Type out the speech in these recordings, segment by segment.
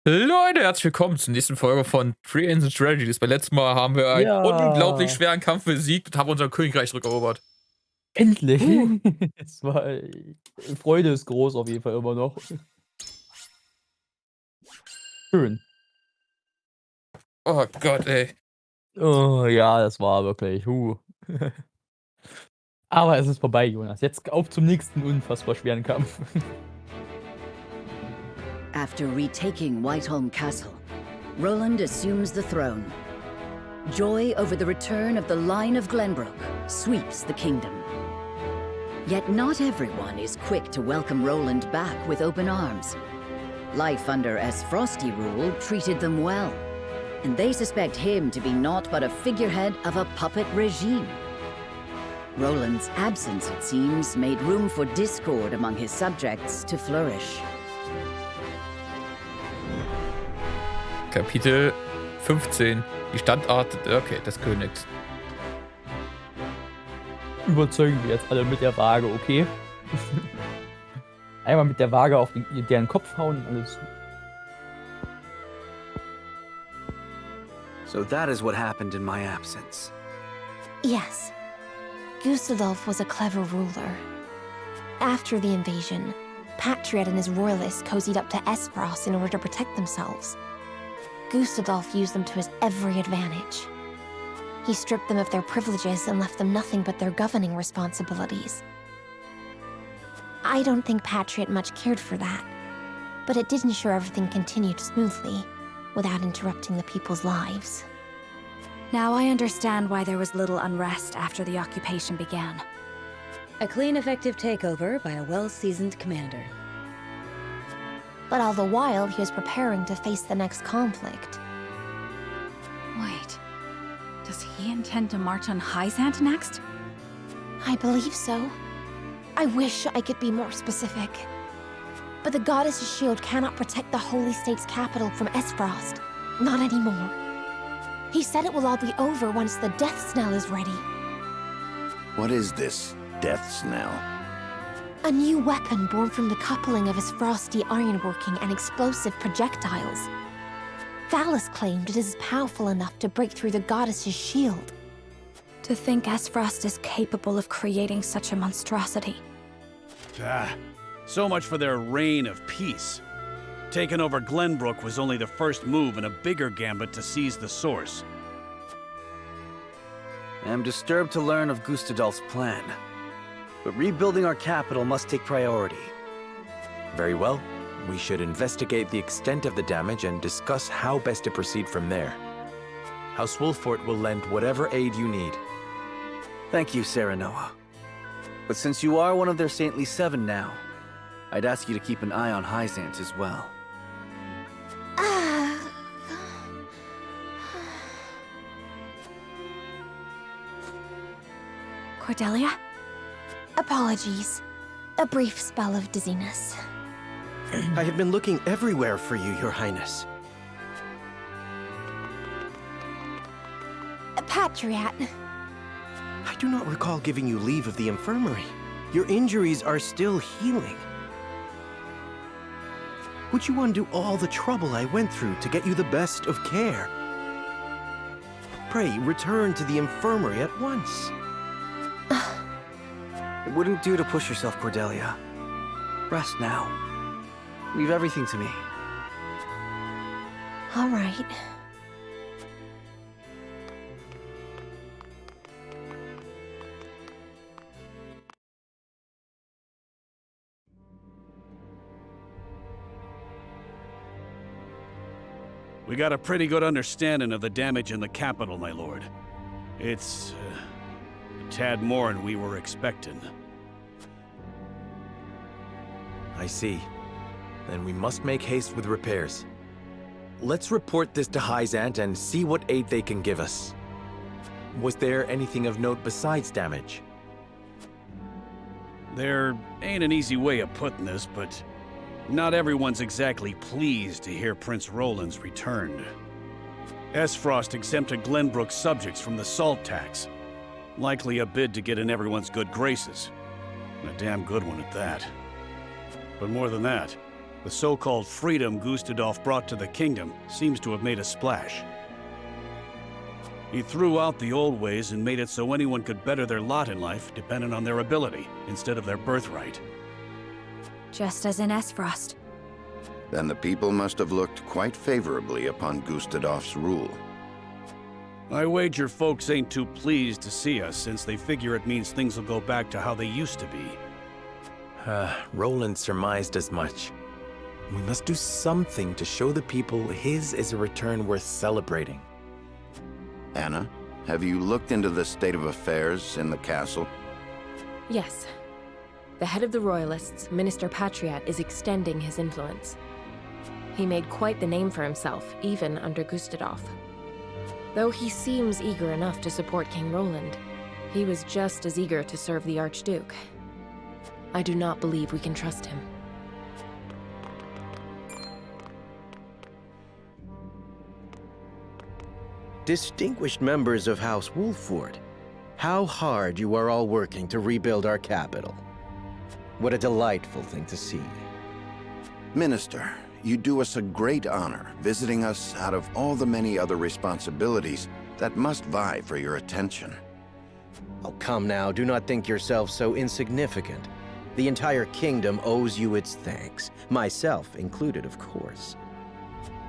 Leute, herzlich willkommen zur nächsten Folge von Free Strategies. Beim letzten Mal haben wir einen unglaublich Ja, schweren Kampf besiegt und haben unser Königreich zurückerobert. endlich. Uh. Es war Freude ist groß auf jeden Fall immer noch. Schön. Oh Gott, ey. Oh ja, das war wirklich, Aber es ist vorbei, Jonas. Jetzt auf zum nächsten unfassbar schweren Kampf. After retaking Whiteholm Castle, Roland assumes the throne. Joy over the return of the line of Glenbrook sweeps the kingdom. Yet not everyone is quick to welcome Roland back with open arms. Life under S. Frosty rule treated them well, and they suspect him to be naught but a figurehead of a puppet regime. Roland's absence, it seems, made room for discord among his subjects to flourish. Kapitel 15. Die Standart des Königs. Überzeugen wir jetzt alle mit der Waage, okay? Einmal mit der Waage auf deren Kopf hauen, alles. So that is what happened in my absence. Yes. Gustadolf was a clever ruler. After the invasion, Patriot and his royalists cozied up to Esfrost in order to protect themselves. Gustadolf used them to his every advantage. He stripped them of their privileges and left them nothing but their governing responsibilities. I don't think Patriot much cared for that, but it did ensure everything continued smoothly, without interrupting the people's lives. Now I understand why there was little unrest after the occupation began. A clean, effective takeover by a well-seasoned commander. But all the while, he was preparing to face the next conflict. Wait, does he intend to march on Hyzant next? I believe so. I wish I could be more specific. But the goddess's shield cannot protect the Holy State's capital from Esfrost. Not anymore. He said it will all be over once the death knell is ready. What is this death knell? A new weapon born from the coupling of his frosty ironworking and explosive projectiles. Thalas claimed it is powerful enough to break through the goddess's shield. To think Esfrost is capable of creating such a monstrosity. So much for their reign of peace. Taking over Glenbrook was only the first move in a bigger gambit to seize the source. I am disturbed to learn of Gustadolf's plan. But rebuilding our capital must take priority. Very well. We should investigate the extent of the damage and discuss how best to proceed from there. House Wolfort will lend whatever aid you need. Thank you, Sarah Noah. But since you are one of their saintly seven now, I'd ask you to keep an eye on Hyzant as well. Cordelia? Apologies. A brief spell of dizziness. I have been looking everywhere for you, Your Highness. Patriot. I do not recall giving you leave of the infirmary. Your injuries are still healing. Would you undo all the trouble I went through to get you the best of care? Pray, return to the infirmary at once. It wouldn't do to push yourself, Cordelia. Rest now. Leave everything to me. All right. We got a pretty good understanding of the damage in the capital, my lord. It's a tad more than we were expecting. I see. Then we must make haste with repairs. Let's report this to Hyzant and see what aid they can give us. Was there anything of note besides damage? There ain't an easy way of putting this, but not everyone's exactly pleased to hear Prince Roland's returned. Esfrost exempted Glenbrook's subjects from the salt tax. Likely a bid to get in everyone's good graces. And a damn good one at that. But more than that, The so-called freedom Gustadolf brought to the kingdom seems to have made a splash. He threw out the old ways and made it so anyone could better their lot in life dependent on their ability instead of their birthright. Just as in Esfrost. Then the people must have looked quite favorably upon Gustadolf's rule. I wager folks ain't too pleased to see us since they figure it means things will go back to how they used to be. Roland surmised as much. We must do something to show the people his is a return worth celebrating. Anna, have you looked into the state of affairs in the castle? Yes. The head of the Royalists, Minister Patriat, is extending his influence. He made quite the name for himself, even under Gustadolf. Though he seems eager enough to support King Roland, he was just as eager to serve the Archduke. I do not believe we can trust him. Distinguished members of House Wolford, how hard you are all working to rebuild our capital. What a delightful thing to see. Minister, you do us a great honor visiting us out of all the many other responsibilities that must vie for your attention. Oh, come now, do not think yourself so insignificant. The entire kingdom owes you its thanks, myself included, of course.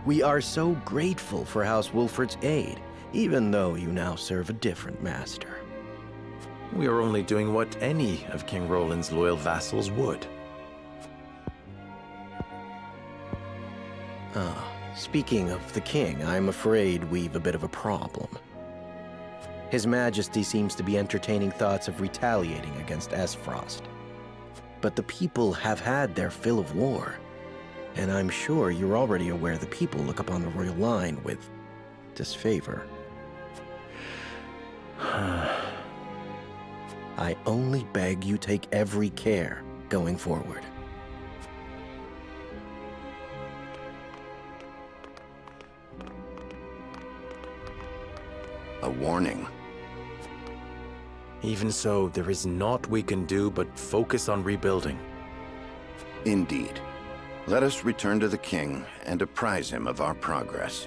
We are so grateful for House Wolford's aid, even though you now serve a different master. We are only doing what any of King Roland's loyal vassals would. Speaking of the king, I'm afraid we've a bit of a problem. His Majesty seems to be entertaining thoughts of retaliating against Esfrost. But the people have had their fill of war, and I'm sure you're already aware the people look upon the royal line with disfavor. I only beg you take every care going forward. A warning. Even so, there is naught we can do but focus on rebuilding. Indeed. Let us return to the king and apprise him of our progress.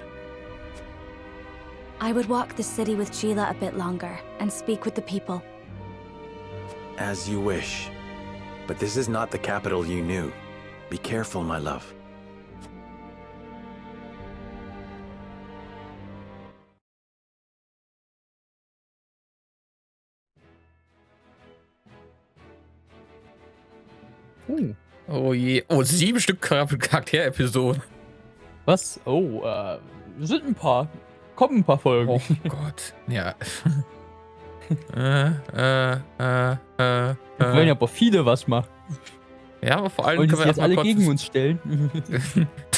I would walk the city with Sheila a bit longer and speak with the people. As you wish. But this is not the capital you knew. Be careful, my love. Oh je. Oh, 7 Stück Charakterepisoden. Was? Oh, sind ein paar. Kommen ein paar Folgen. Oh Gott. Ja. Wir wollen aber viele was machen. Ja, aber vor allem können wir jetzt alle kurz gegen uns stellen.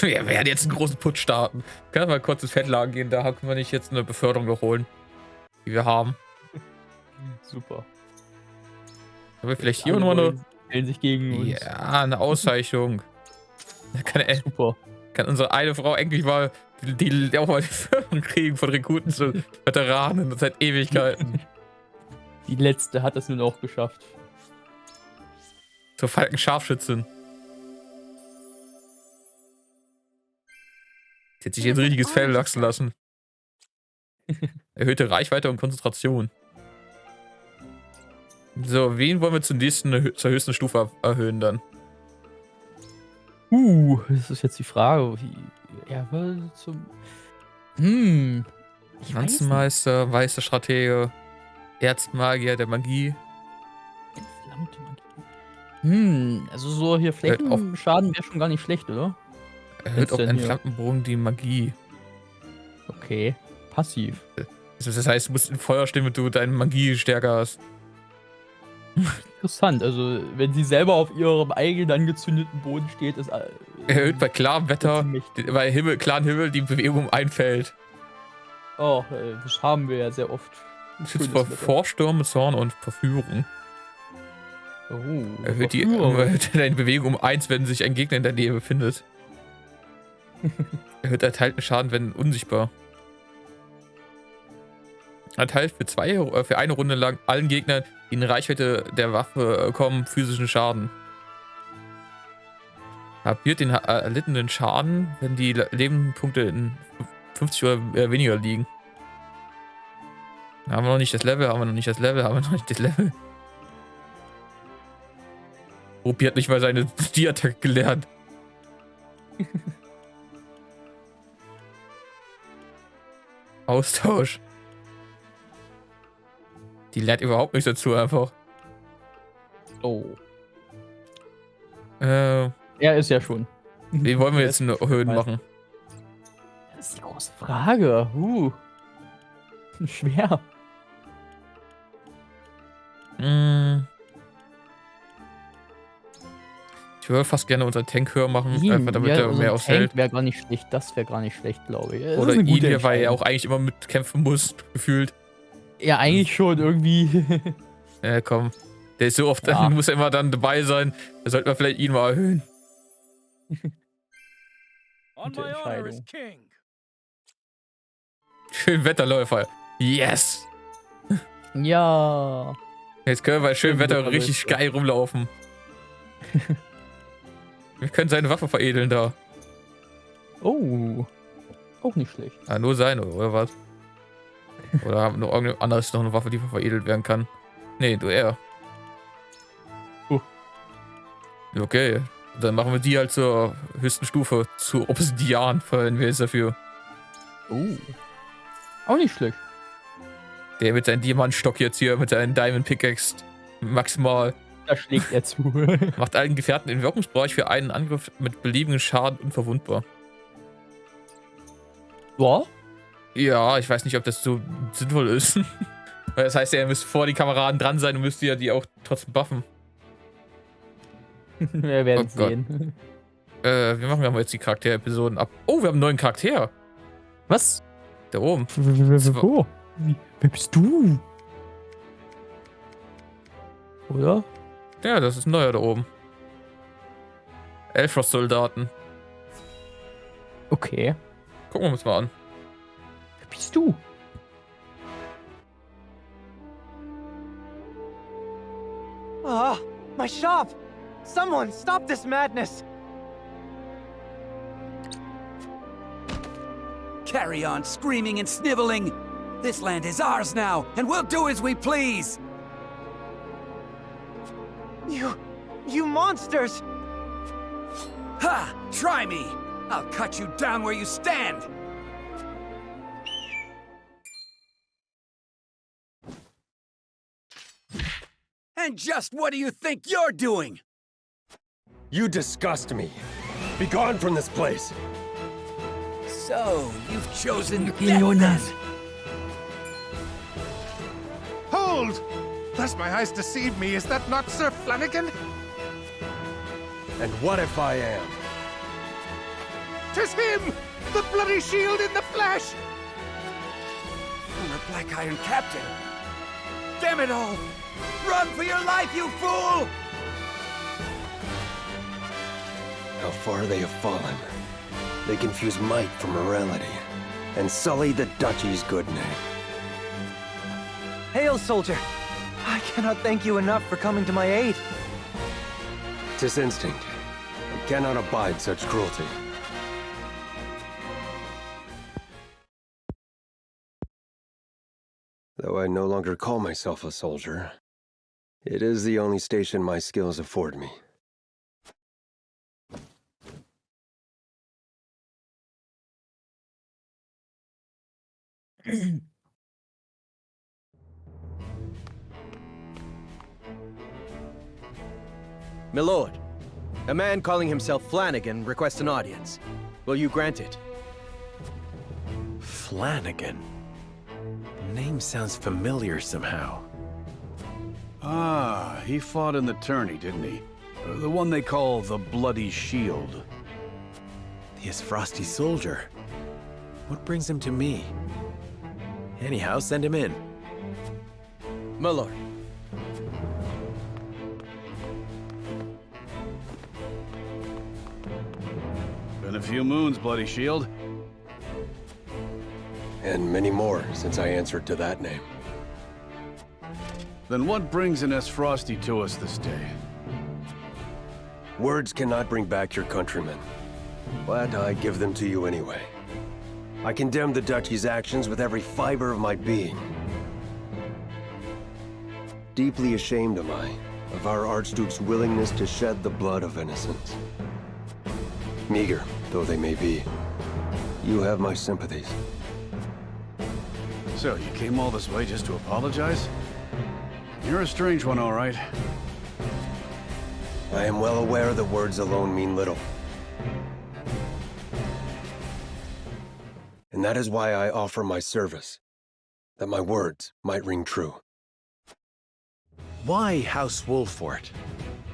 Wir werden jetzt einen großen Putsch starten. Können wir mal kurz ins Fettlager gehen, da können wir nicht jetzt eine Beförderung noch holen, die wir haben. Super. Haben wir vielleicht hier noch eine... Stellen sich gegen uns. Ja, eine Auszeichnung. Da Super. Kann unsere eine Frau endlich mal die auch mal die Förderung kriegen von Rekruten zu Veteranen seit Ewigkeiten. Die letzte hat es nun auch geschafft. Zur Falken Scharfschützin. Sie hat sich ein richtiges Fell wachsen lassen. Erhöhte Reichweite und Konzentration. So, wen wollen wir zur höchsten Stufe erhöhen dann? Das ist jetzt die Frage. Ja, zum... Pflanzenmeister, weißer Stratege, Erzmagier der Magie. Entflammte Magie. Also so hier Flächenschaden wäre schon gar nicht schlecht, oder? Erhöht auf entflammten Bogen die Magie. Okay, passiv. Das heißt, du musst in Feuer stehen, wenn du deine Magie stärker hast. Interessant, also wenn sie selber auf ihrem eigenen angezündeten Boden steht, ist... Erhöht bei klarem Wetter, bei klaren Himmel die Bewegung um ein Feld. Oh, das haben wir ja sehr oft. Schützt vor Vorsturm, Zorn und Verführung. Oh, erhöht deine Bewegung um 1, wenn sich ein Gegner in der Nähe befindet. Erhöht erteilten Schaden, wenn unsichtbar. Erteilt für eine Runde lang allen Gegnern, die in Reichweite der Waffe kommen, physischen Schaden. Halbiert den erlittenen Schaden, wenn die Lebenspunkte in 50 oder weniger liegen. Haben wir noch nicht das Level, haben wir noch nicht das Level, haben wir noch nicht das Level. Rupi hat nicht mal seine Die-Attacke gelernt. Austausch. Die lernt überhaupt nichts dazu einfach. Oh. Er ist ja schon. Wen wollen wir jetzt in Höhen machen? Das ist die große Frage. Schwer. Ich würde fast gerne unseren Tank höher machen, einfach damit er mehr aushält. Wäre gar nicht schlecht, das wäre gar nicht schlecht, glaube ich. Oder ihn hier, weil er auch eigentlich immer mitkämpfen muss, gefühlt. Ja, eigentlich schon, irgendwie. Ja, komm. Der ist so oft, dann muss er immer dann dabei sein. Da sollte man vielleicht ihn mal erhöhen. Gute Entscheidung. Schön Wetterläufer. Yes! Ja. Jetzt können wir bei schönem Wetter richtig geil rumlaufen. Wir können seine Waffe veredeln da. Oh. Auch nicht schlecht. Ja, nur seine, oder was? Oder haben noch irgendein anderes noch eine Waffe, die veredelt werden kann? Nee, nur er. Okay. Dann machen wir die halt zur höchsten Stufe. Zu Obsidian verwenden wir jetzt dafür. Auch nicht schlecht. Der mit seinem Diamantstock jetzt hier, mit seinem Diamond Pickaxe. Maximal. Da schlägt er zu. Macht allen Gefährten den Wirkungsbereich für einen Angriff mit beliebigen Schaden unverwundbar. Ja? Ja, ich weiß nicht, ob das so sinnvoll ist. Weil das heißt ja, ihr müsst vor die Kameraden dran sein und müsst ja die auch trotzdem buffen. Wir werden sehen. Wir machen aber jetzt die Charakter-Episoden ab. Oh, wir haben einen neuen Charakter. Was? Da oben. Wo? Wer bist du? Oder? Ja, das ist ein neuer da oben. Elfrost-Soldaten. Okay. Gucken wir uns mal an. Wer bist du? Ah, my shop! Someone stop this madness! Carry on screaming and sniveling. This land is ours now, and we'll do as we please. You monsters! Ha! Try me! I'll cut you down where you stand! And just what do you think you're doing? You disgust me. Be gone from this place. So, you've chosen death. Hold! Lest my eyes deceive me, is that not Sir Flanagan? And what if I am? 'Tis him! The bloody shield in the flesh! Former Black Iron Captain! Damn it all! Run for your life, you fool! How far they have fallen. They confuse might for morality, and sully the duchy's good name. Hail, soldier! I cannot thank you enough for coming to my aid. 'Tis instinct. I cannot abide such cruelty. Though I no longer call myself a soldier, it is the only station my skills afford me. My lord, a man calling himself Flanagan requests an audience. Will you grant it? Flanagan? The name sounds familiar somehow. Ah, he fought in the tourney, didn't he? The one they call the Bloody Shield. The Frosty soldier. What brings him to me? Anyhow, send him in. My lord. Been a few moons, Bloody Shield. And many more since I answered to that name. Then what brings an Frosty to us this day? Words cannot bring back your countrymen, but I give them to you anyway. I condemn the Duchy's actions with every fiber of my being. Deeply ashamed am I of our Archduke's willingness to shed the blood of innocents. Meager though they may be, you have my sympathies. So, you came all this way just to apologize? You're a strange one, all right. I am well aware that words alone mean little. And that is why I offer my service, that my words might ring true. Why House Wolfort?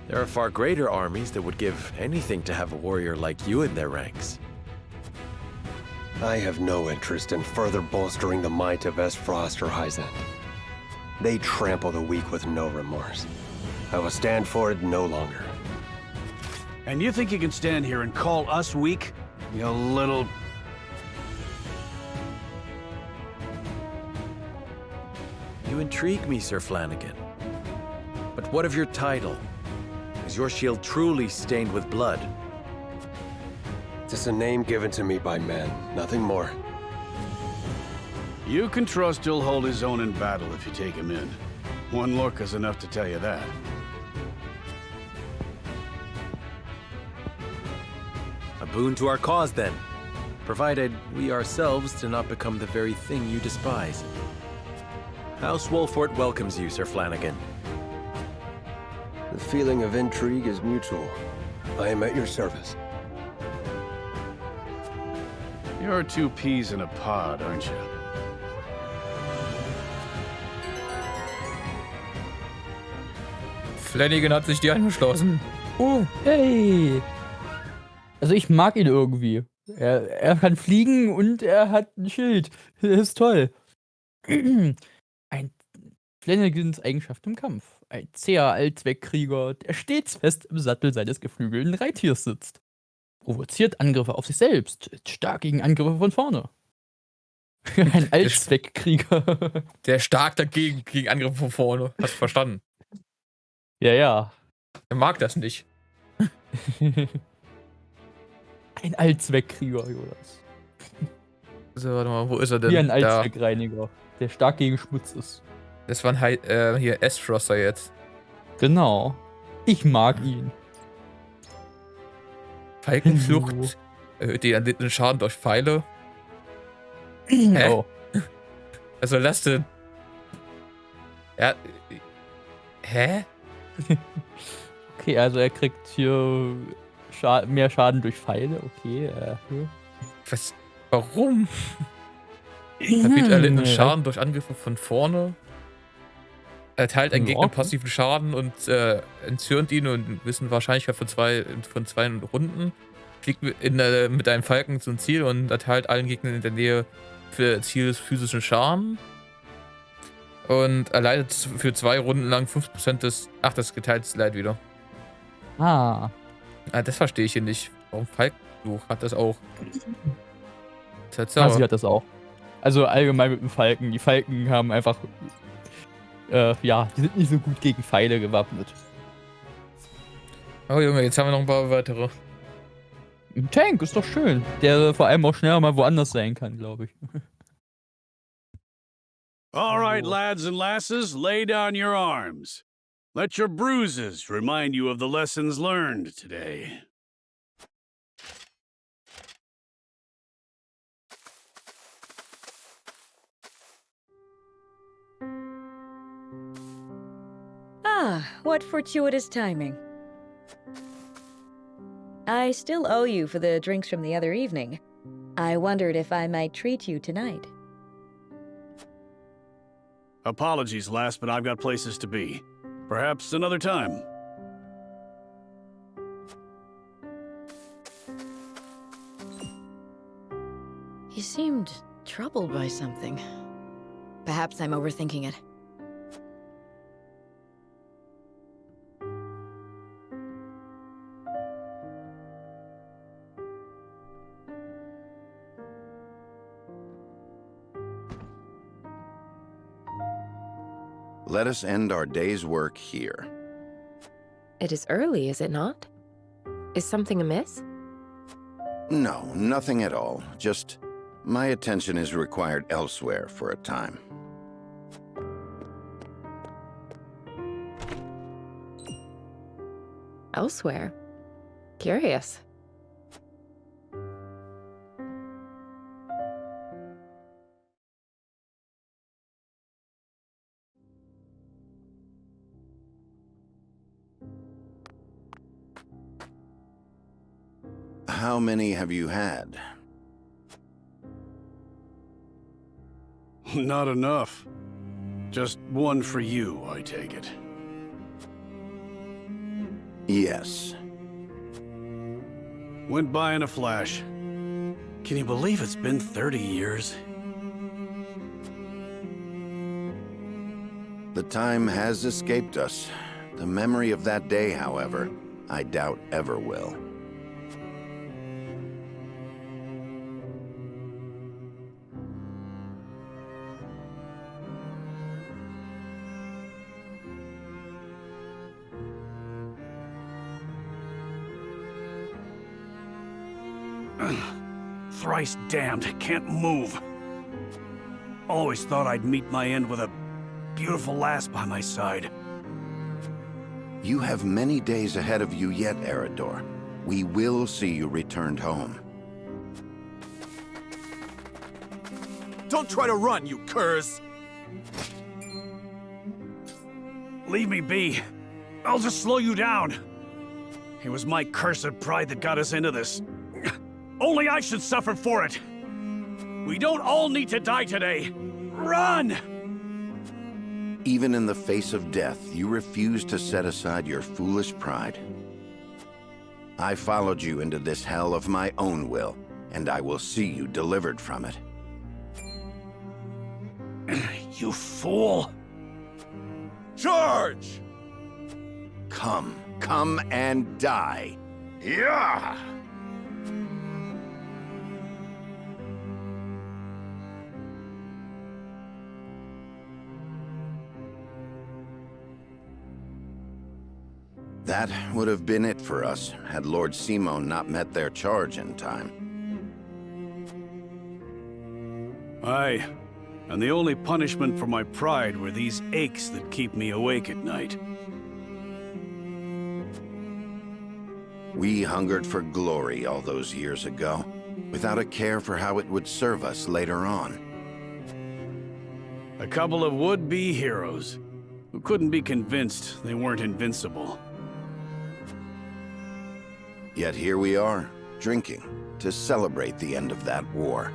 There are far greater armies that would give anything to have a warrior like you in their ranks. I have no interest in further bolstering the might of Frost or Hyzant. They trample the weak with no remorse. I will stand for it no longer. And you think you can stand here and call us weak? You little... You intrigue me, Sir Flanagan. But what of your title? Is your shield truly stained with blood? It's a name given to me by men, nothing more. You can trust he'll hold his own in battle if you take him in. One look is enough to tell you that. A boon to our cause, then. Provided we ourselves do not become the very thing you despise. House Wolfort welcomes you, Sir Flanagan. The feeling of intrigue is mutual. I am at your service. You're two peas in a pod, aren't you? Flanagan hat sich dir angeschlossen. Hey! Also ich mag ihn irgendwie. Er kann fliegen und er hat ein Schild. Das ist toll. Ein Flanagans Eigenschaft im Kampf. Ein zäher Allzweckkrieger, der stets fest im Sattel seines geflügelten Reittiers sitzt. Provoziert Angriffe auf sich selbst, ist stark gegen Angriffe von vorne. Ein Allzweckkrieger. Der stark dagegen, gegen Angriffe von vorne. Hast du verstanden? Ja. Er mag das nicht. Ein Allzweckkrieger, Jonas. So, warte mal, wo ist er denn? Wie ein Allzweckreiniger, der stark gegen Schmutz ist. Das war ein hier S-Froster jetzt. Genau. Ich mag ihn. Falkenflucht. Erhöht den erlittenen Schaden durch Pfeile. Hä? Oh. Was soll das denn? Ja. Hä? Okay, also er kriegt hier mehr Schaden durch Pfeile. Okay. Was? Warum? Erhöht erlittenen Schaden durch Angriffe von vorne. Erteilt einen Gegner passiven Schaden und entzürnt ihn und wissen Wahrscheinlichkeit von zwei Runden. Fliegt mit einem Falken zum Ziel und erteilt allen Gegnern in der Nähe für Ziel physischen Schaden. Und erleidet für 2 Runden lang 50% des... Ach, das geteiltes Leid wieder. Das verstehe ich hier nicht. Warum Falkenfluch hat das auch? Sie hat das auch. Also allgemein mit dem Falken. Die Falken haben einfach... ja, die sind nicht so gut gegen Pfeile gewappnet. Oh Junge, jetzt haben wir noch ein paar weitere. Ein Tank ist doch schön. Der vor allem auch schneller mal woanders sein kann, glaube ich. All right, lads and lasses, lay down your arms. Let your bruises remind you of the lessons learned today. Ah, what fortuitous timing. I still owe you for the drinks from the other evening. I wondered if I might treat you tonight. Apologies, lass, but I've got places to be. Perhaps another time. He seemed troubled by something. Perhaps I'm overthinking it. Let us end our day's work here. It is early, is it not? Is something amiss? No, nothing at all. Just my attention is required elsewhere for a time. Elsewhere? Curious. How many have you had? Not enough. Just one for you, I take it. Yes. Went by in a flash. Can you believe it's been 30 years? The time has escaped us. The memory of that day, however, I doubt ever will. Thrice damned, can't move. Always thought I'd meet my end with a beautiful lass by my side. You have many days ahead of you yet, Eridor. We will see you returned home. Don't try to run, you curs! Leave me be. I'll just slow you down. It was my cursed pride that got us into this. Only I should suffer for it. We don't all need to die today. Run! Even in the face of death, you refuse to set aside your foolish pride. I followed you into this hell of my own will, and I will see you delivered from it. You fool! Charge! Come and die. Yeah! That would have been it for us, had Lord Simon not met their charge in time. Aye, and the only punishment for my pride were these aches that keep me awake at night. We hungered for glory all those years ago, without a care for how it would serve us later on. A couple of would-be heroes, who couldn't be convinced they weren't invincible. Yet here we are, drinking, to celebrate the end of that war.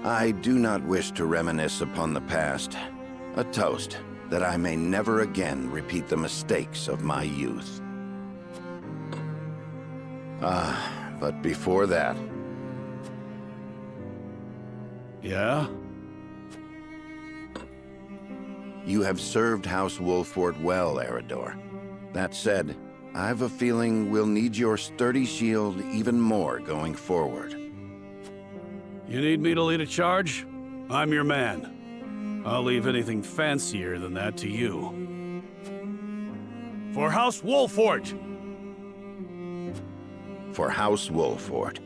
I do not wish to reminisce upon the past. A toast that I may never again repeat the mistakes of my youth. But before that... Yeah? You have served House Wolford well, Eridor. That said, I have a feeling we'll need your sturdy shield even more going forward. You need me to lead a charge? I'm your man. I'll leave anything fancier than that to you. For House Wolford! For House Wolford.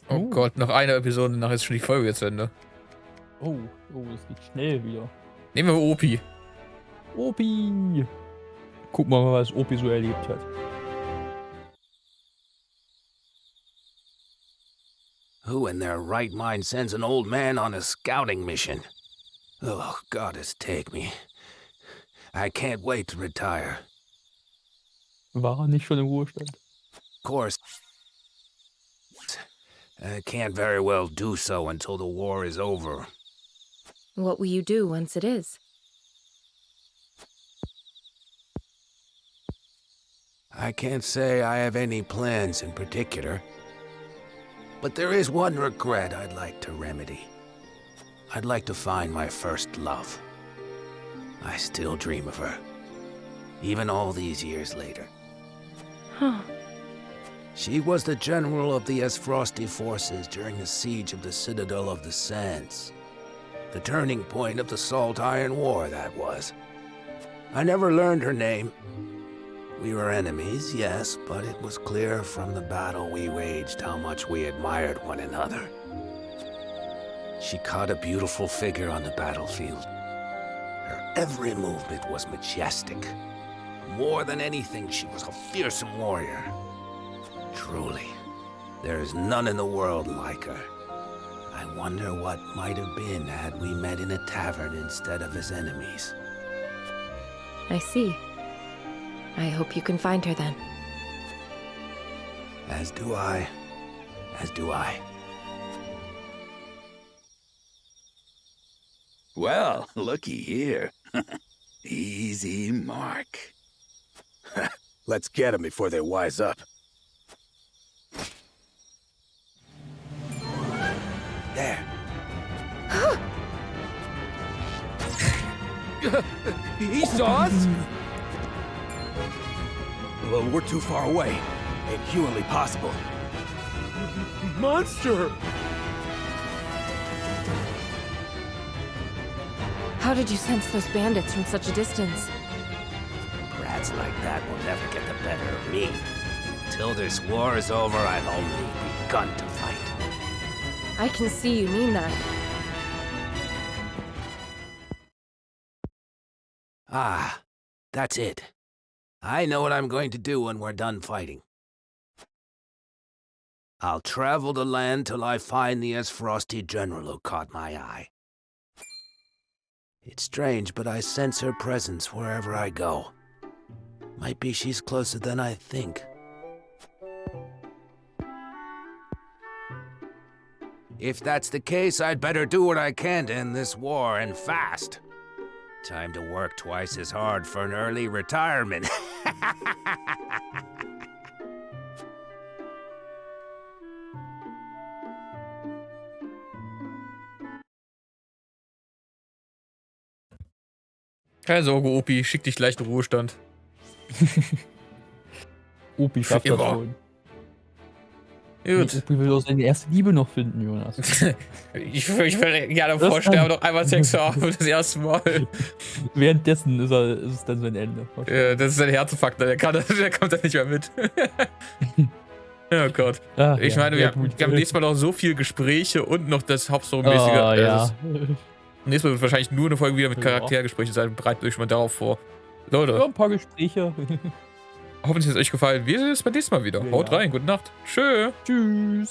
Oh Gott, noch eine Episode, nachher ist schon die Folge jetzt zu Ende. Oh, das geht schnell wieder. Nehmen wir Opi. Opi! Gucken wir mal, was Opi so erlebt hat. Who in their right mind sends an old man on a scouting mission? Oh, goddess take me. I can't wait to retire. War nicht schon im Ruhestand? Of course. I can't very well do so until the war is over. What will you do once it is? I can't say I have any plans in particular. But there is one regret I'd like to remedy. I'd like to find my first love. I still dream of her, even all these years later. Huh. She was the general of the Frosty forces during the siege of the Citadel of the Sands. The turning point of the Salt Iron War, that was. I never learned her name. We were enemies, yes, but it was clear from the battle we waged how much we admired one another. She caught a beautiful figure on the battlefield. Her every movement was majestic. More than anything, she was a fearsome warrior. Truly, there is none in the world like her. I wonder what might have been had we met in a tavern instead of as enemies. I see. I hope you can find her then. As do I. As do I. Well, looky here. Easy mark. Let's get them before they wise up. There. He saw us? Well, we're too far away. Ain't humanly possible. Monster! How did you sense those bandits from such a distance? Brats like that will never get the better of me. Until this war is over, I've only begun to fight. I can see you mean that. Ah, that's it. I know what I'm going to do when we're done fighting. I'll travel the land till I find the Frosty general who caught my eye. It's strange, but I sense her presence wherever I go. Might be she's closer than I think. If that's the case, I'd better do what I can to end this war, and fast. Time to work twice as hard for an early retirement. Keine Sorge, Opi, schick dich gleich in den Ruhestand. Opi schafft das schon. Gut. Opi will doch seine erste Liebe noch finden, Jonas. ich will gerne vorstellen, noch einmal Sex haben, das erste Mal. Währenddessen ist es dann sein Ende. Ja, das ist ein Herzinfarkt, der kommt da nicht mehr mit. Oh Gott. Ach, ich meine, wir haben nächstes Mal noch so viele Gespräche und noch das Hauptstory-mäßige. Ja. Nächstes Mal wird wahrscheinlich nur eine Folge wieder mit Charaktergesprächen sein. Bereitet euch mal darauf vor. Leute. Ja, ein paar Gespräche. Hoffentlich hat es euch gefallen. Wir sehen uns beim nächsten Mal wieder. Ja. Haut rein, gute Nacht. Tschö. Tschüss.